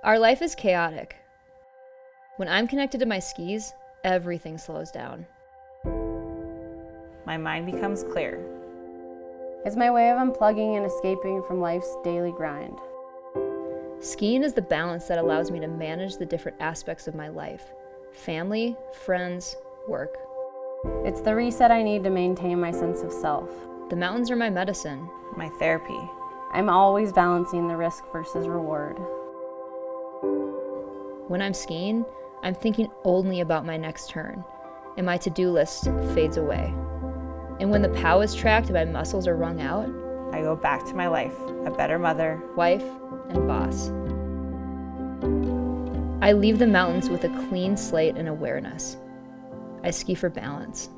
Our life is chaotic. When I'm connected to my skis, everything slows down. My mind becomes clear. It's my way of unplugging and escaping from life's daily grind. Skiing is the balance that allows me to manage the different aspects of my life: family, friends, work. It's the reset I need to maintain my sense of self. The mountains are my medicine. My therapy. I'm always balancing the risk versus reward. When I'm skiing, I'm thinking only about my next turn, and my to-do list fades away. And when the POW is tracked and my muscles are wrung out, I go back to my life, a better mother, wife, and boss. I leave the mountains with a clean slate and awareness. I ski for balance.